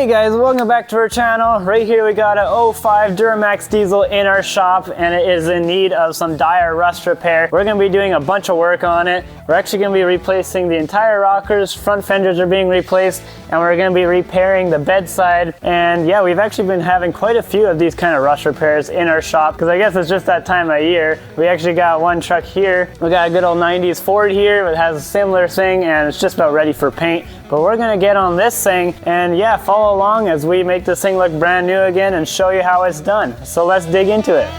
Hey guys, welcome back to our channel. Right here we got a 05 Duramax diesel in our shop and it is in need of some dire rust repair. We're going to be doing a bunch of work on it. We're actually going to be replacing the entire rockers, front fenders are being replaced, and we're going to be repairing the bedside. And yeah, we've actually been having quite a few of these kind of rust repairs in our shop because I guess it's just that time of year. We actually got one truck here. We got a good old 90s Ford here that has a similar thing and it's just about ready for paint. But we're going to get on this thing and yeah, follow along as we make this thing look brand new again and show you how it's done. So let's dig into it.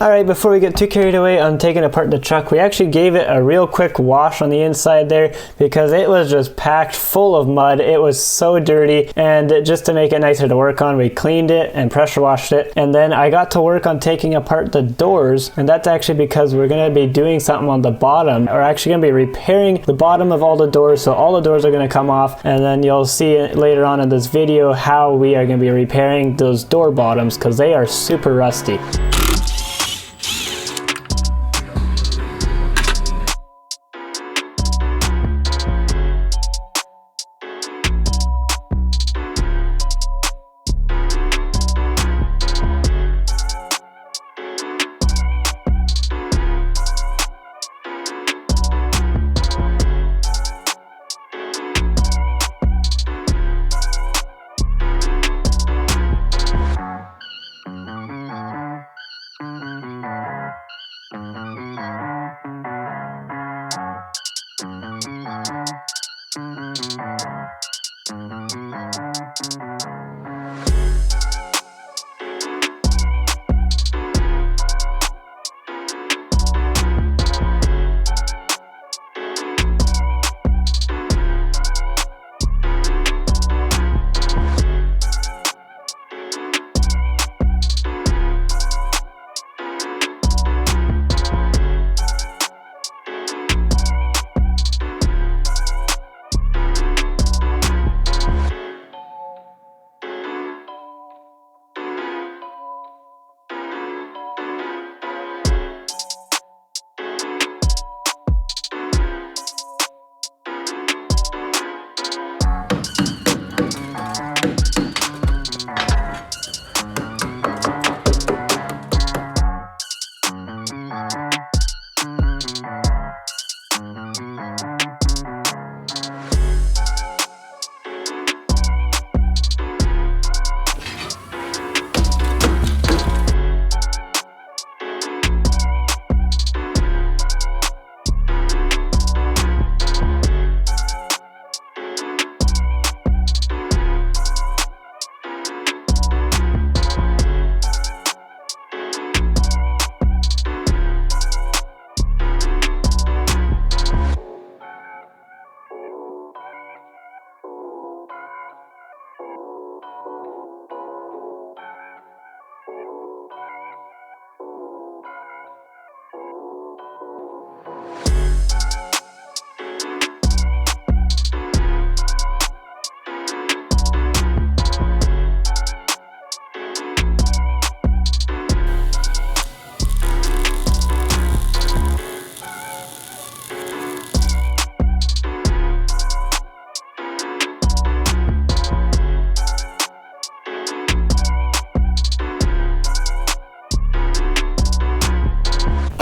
Alright, before we get too carried away on taking apart the truck, we actually gave it a real quick wash on the inside there because it was just packed full of mud. It was so dirty, and just to make it nicer to work on, we cleaned it and pressure washed it. And then I got to work on taking apart the doors, and that's actually because we're going to be doing something on the bottom. We're actually going to be repairing the bottom of all the doors, so all the doors are going to come off, and then you'll see later on in this video how we are going to be repairing those door bottoms because they are super rusty.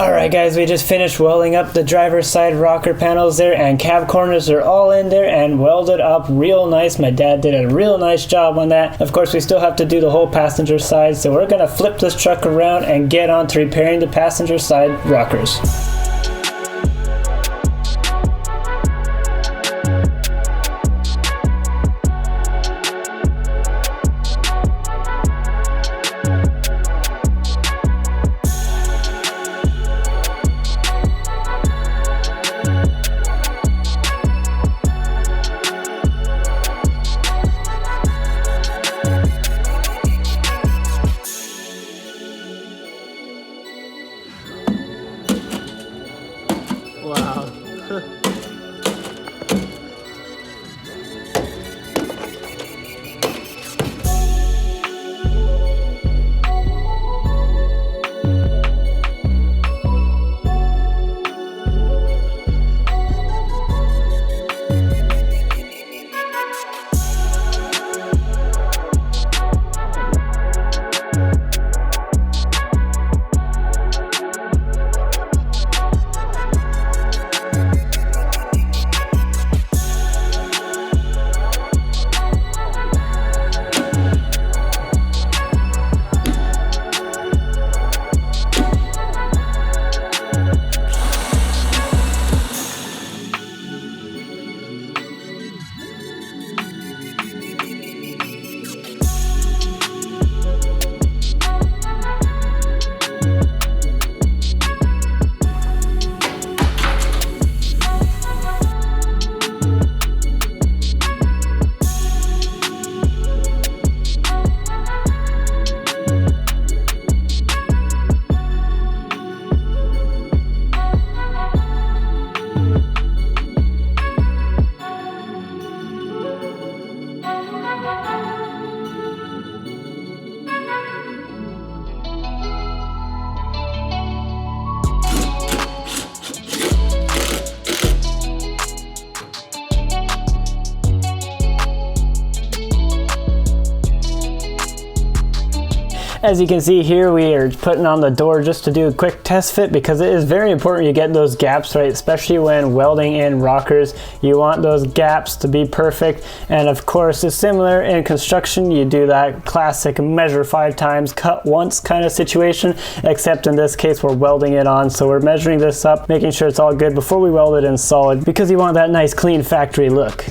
Alright guys, we just finished welding up the driver's side rocker panels there, and cab corners are all in there and welded up real nice. My dad did a real nice job on that. Of course, we still have to do the whole passenger side, so we're going to flip this truck around and get on to repairing the passenger side rockers. Wow. As you can see here, we are putting on the door just to do a quick test fit, because it is very important you get those gaps right, especially when welding in rockers. You want those gaps to be perfect. And of course, it's similar in construction. You do that classic measure 5 times, cut once kind of situation, except in this case, we're welding it on. So we're measuring this up, making sure it's all good before we weld it in solid, because you want that nice clean factory look.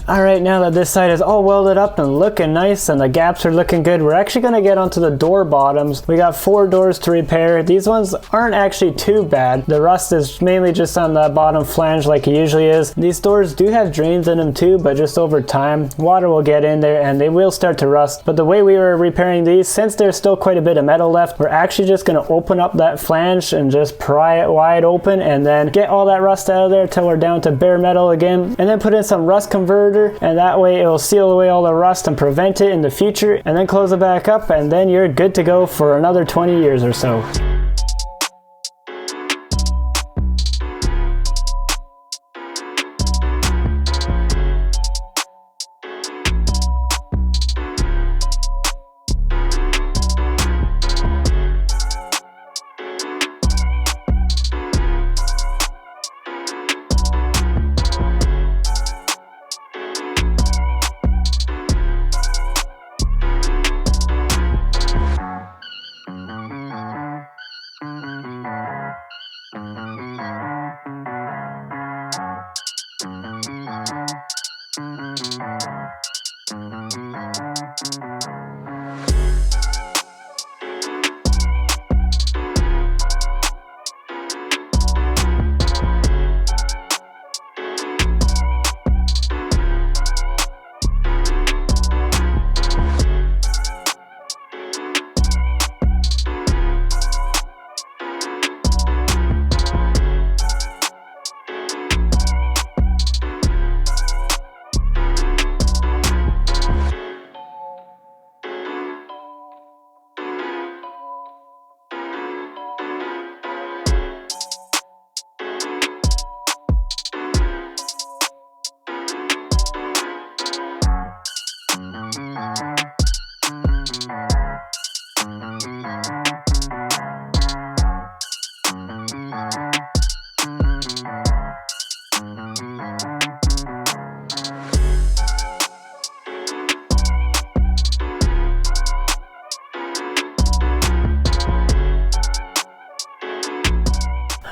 Alright, now that this side is all welded up and looking nice and the gaps are looking good, we're actually going to get onto the door bottoms. We got 4 doors to repair. These ones aren't actually too bad. The rust is mainly just on the bottom flange like it usually is. These doors do have drains in them too, but just over time, water will get in there and they will start to rust. But the way we were repairing these, since there's still quite a bit of metal left, we're actually just going to open up that flange and just pry it wide open and then get all that rust out of there till we're down to bare metal again. And then put in some rust converters closure, and that way it will seal away all the rust and prevent it in the future, and then close it back up, and then you're good to go for another 20 years or so.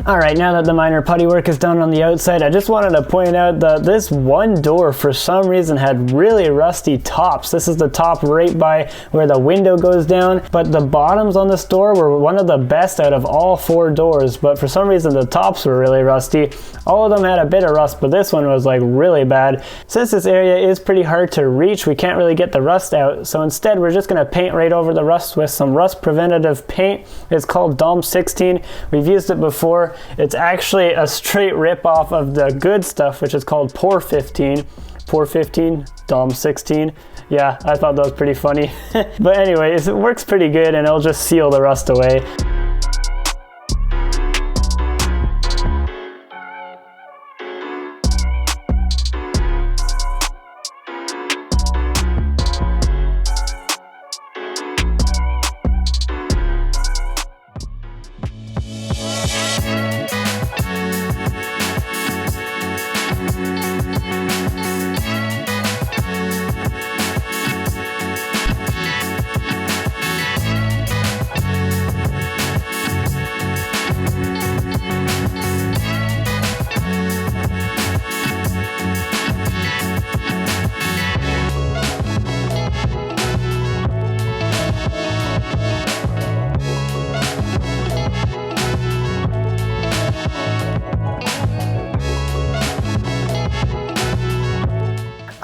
Alright, now that the minor putty work is done on the outside, I just wanted to point out that this one door for some reason had really rusty tops. This is the top right by where the window goes down, but the bottoms on this door were one of the best out of all 4 doors, but for some reason the tops were really rusty. All of them had a bit of rust, but this one was like really bad. Since this area is pretty hard to reach, we can't really get the rust out, so instead we're just going to paint right over the rust with some rust preventative paint. It's called Dom 16. We've used it before. It's actually a straight rip off of the good stuff, which is called Pour 15. Pour 15, Dom 16. Yeah, I thought that was pretty funny. But anyways, it works pretty good and it'll just seal the rust away.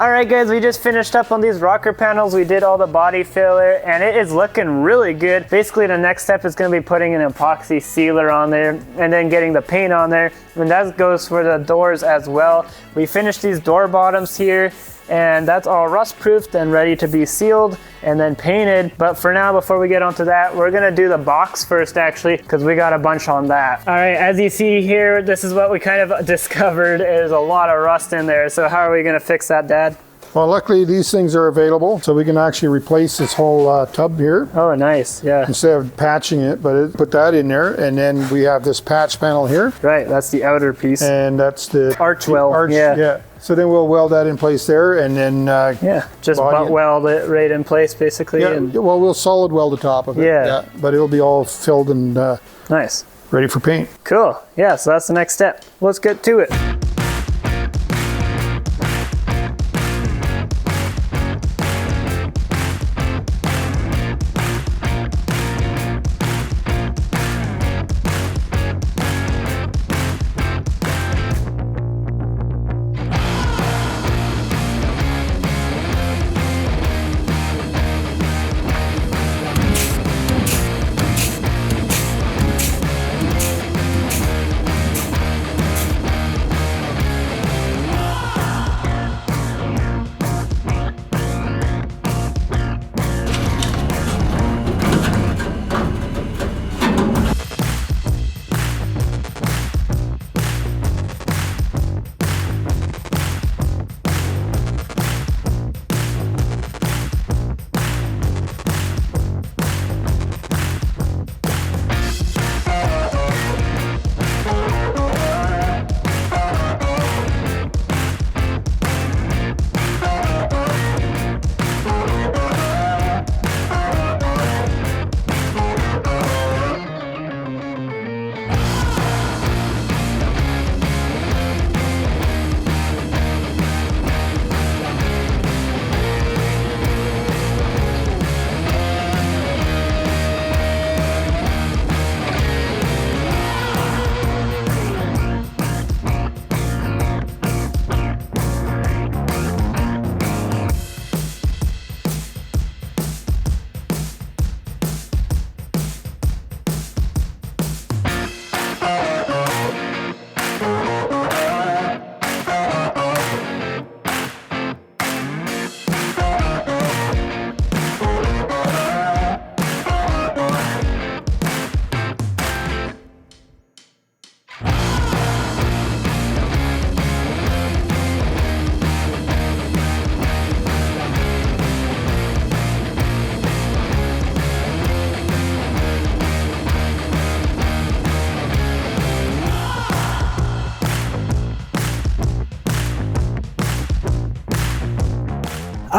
Alright guys, we just finished up on these rocker panels. We did all the body filler and it is looking really good. Basically the next step is going to be putting an epoxy sealer on there and then getting the paint on there, and that goes for the doors as well. We finished these door bottoms here and that's all rust proofed and ready to be sealed and then painted. But for now, before we get onto that, we're gonna do the box first actually, because we got a bunch on that. All right, as you see here, this is what we kind of discovered. There's a lot of rust in there. So how are we gonna fix that, Dad? Well, luckily these things are available, so we can actually replace this whole tub here. Oh, nice, yeah. Instead of patching it, but put that in there, and then we have this patch panel here. Right, that's the outer piece. And that's the arch weld, yeah. So then we'll weld that in place there, and then yeah, just butt weld it right in place basically. Yeah, and well, we'll solid weld the top of it. Yeah. But it'll be all filled and nice. Ready for paint. Cool, yeah, so that's the next step. Let's get to it.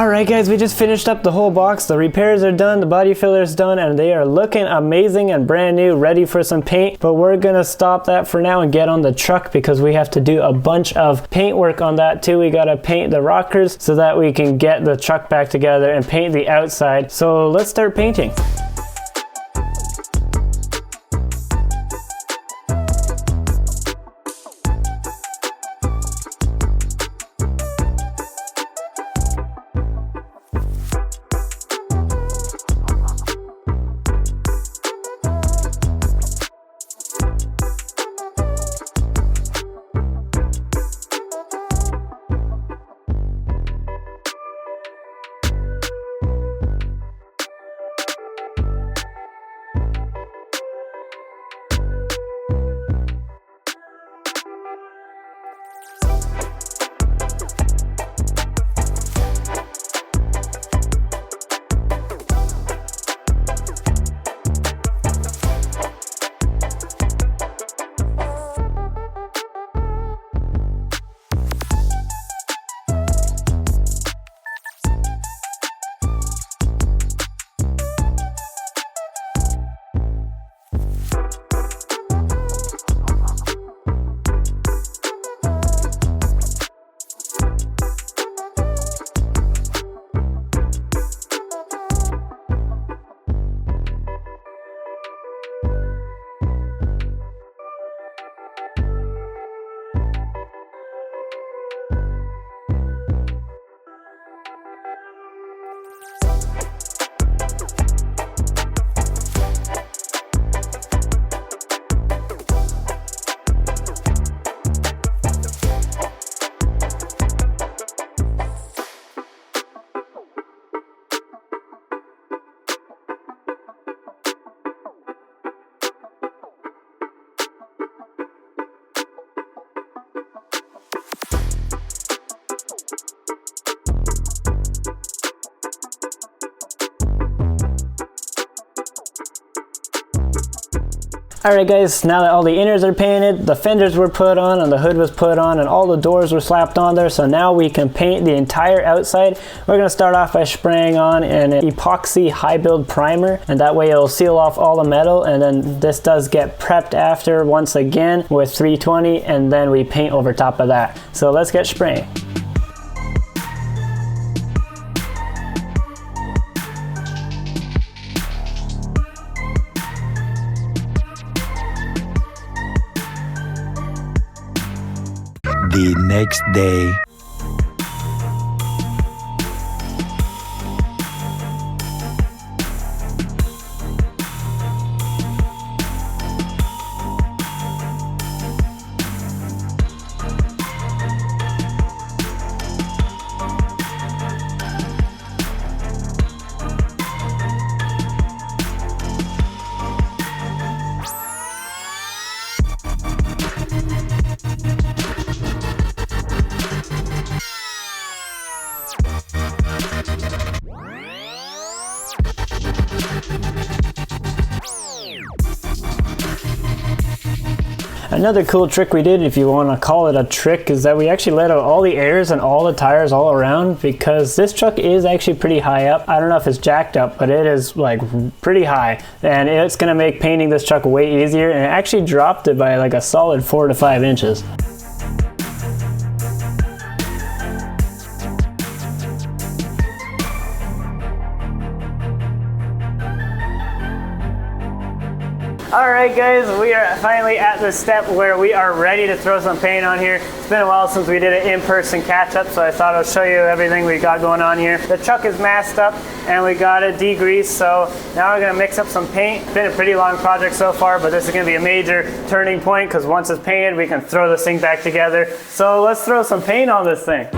Alright guys, we just finished up the whole box. The repairs are done, the body filler is done, and they are looking amazing and brand new, ready for some paint. But we're gonna stop that for now and get on the truck because we have to do a bunch of paint work on that too. We gotta paint the rockers so that we can get the truck back together and paint the outside. So let's start painting. Alright guys, now that all the inners are painted, the fenders were put on and the hood was put on and all the doors were slapped on there, so now we can paint the entire outside. We're going to start off by spraying on an epoxy high build primer, and that way it'll seal off all the metal, and then this does get prepped after once again with 320, and then we paint over top of that. So let's get spraying. The next day. Another cool trick we did, if you want to call it a trick, is that we actually let out all the airs and all the tires all around, because this truck is actually pretty high up. I don't know if it's jacked up, but it is like pretty high, and it's going to make painting this truck way easier, and it actually dropped it by like a solid 4 to 5 inches. Alright guys, we are finally at the step where we are ready to throw some paint on here. It's been a while since we did an in-person catch-up, so I thought I'll show you everything we got going on here. The truck is masked up and we got it degreased, so now we're going to mix up some paint. It's been a pretty long project so far, but this is going to be a major turning point because once it's painted, we can throw this thing back together. So let's throw some paint on this thing.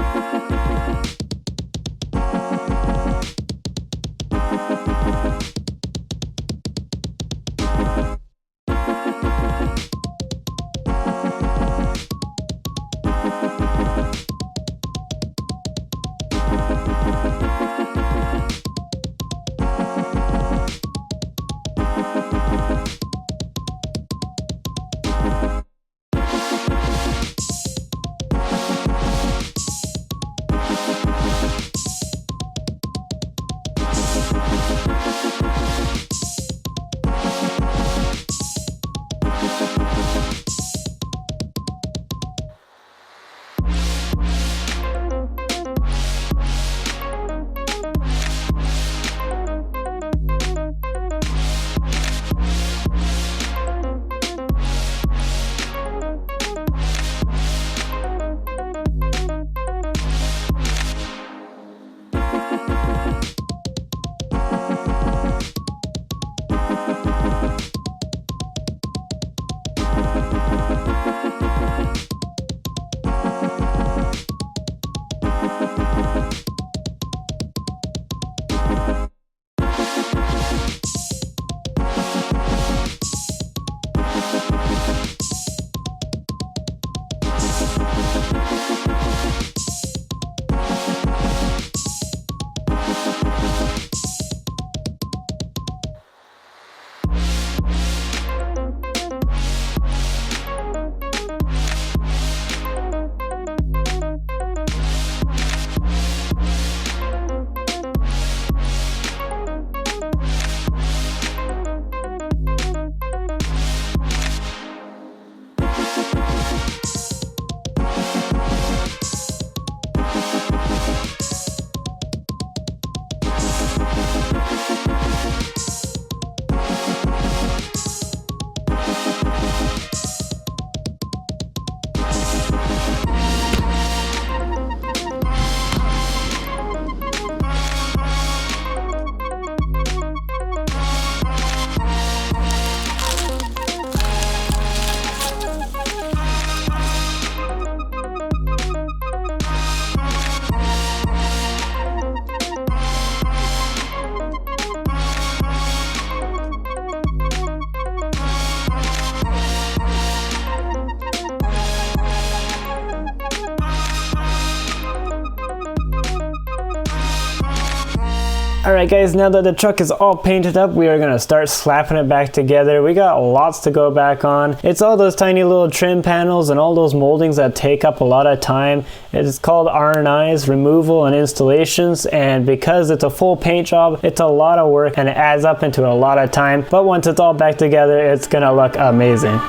Alright guys, now that the truck is all painted up, we are going to start slapping it back together. We got lots to go back on. It's all those tiny little trim panels and all those moldings that take up a lot of time. It's called R&Is, removal and installations, and because it's a full paint job, it's a lot of work and it adds up into a lot of time. But once it's all back together, it's going to look amazing.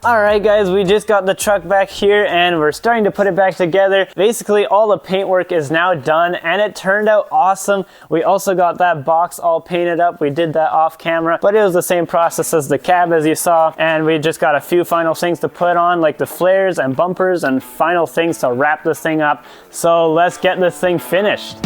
Alright guys, we just got the truck back here and we're starting to put it back together. Basically all the paintwork is now done and it turned out awesome. We also got that box all painted up. We did that off camera, but it was the same process as the cab as you saw, and we just got a few final things to put on, like the flares and bumpers and final things to wrap this thing up. So let's get this thing finished.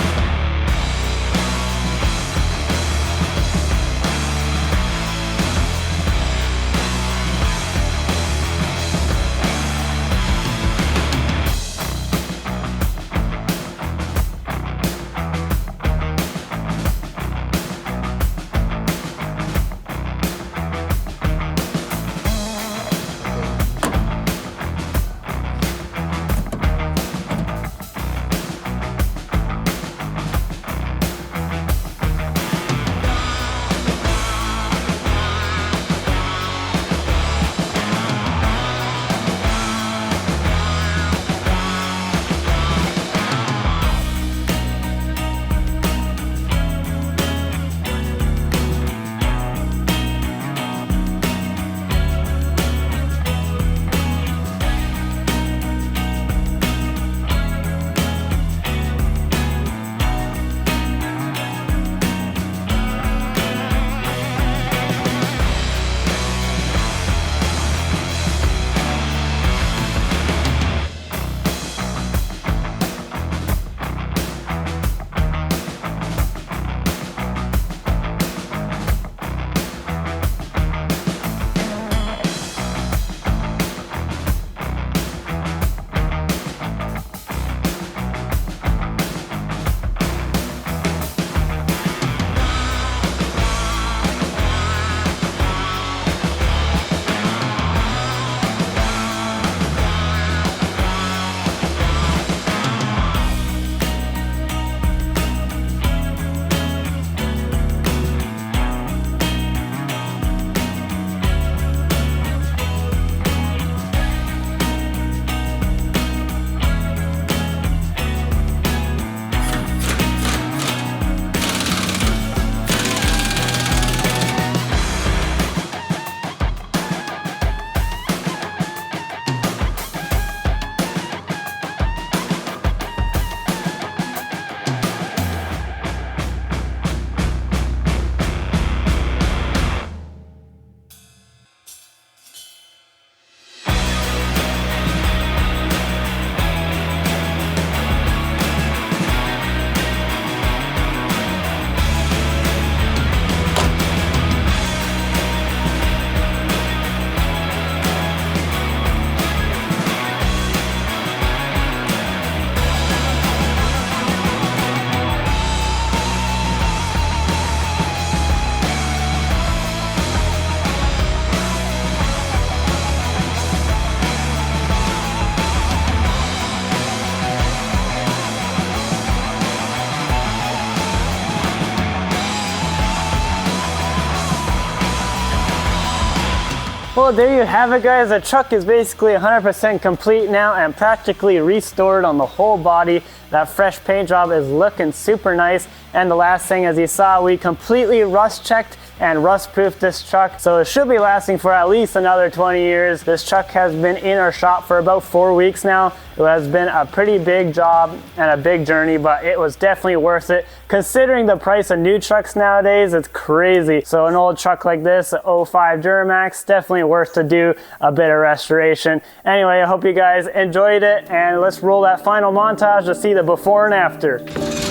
Well, there you have it, guys. The truck is basically 100% complete now and practically restored on the whole body. That fresh paint job is looking super nice. And the last thing, as you saw, we completely rust checked and rust proofed this truck, so it should be lasting for at least another 20 years. This truck has been in our shop for about 4 weeks now. It has been a pretty big job and a big journey, but it was definitely worth it. Considering the price of new trucks nowadays, it's crazy. So an old truck like this, an 05 Duramax, definitely worth to do a bit of restoration. Anyway, I hope you guys enjoyed it, and let's roll that final montage to see the before and after.